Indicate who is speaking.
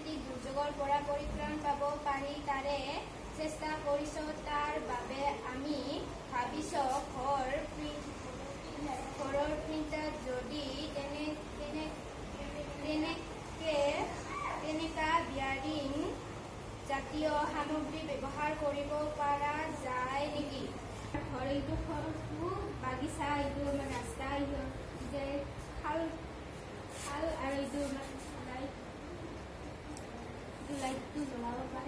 Speaker 1: প্ৰাকৃতিক দুৰ্যোগৰ পৰা পৰিত্ৰাণ পাব পাৰি তাৰে চেষ্টা কৰিছোঁ। তাৰ বাবে আমি ভাবিছোঁ ঘৰৰ প্ৰিণ্টাৰত যদি তেনেকা বিয়াৰিং জাতীয় সামগ্ৰী ব্যৱহাৰ কৰিব পৰা যায় নেকি। ঘৰ এইটো সৰু বাগিচা, এইটো আমাৰ ৰাস্তা, যে খাল আৰু এইটো লাইটটো জ্বলাব পাৰে।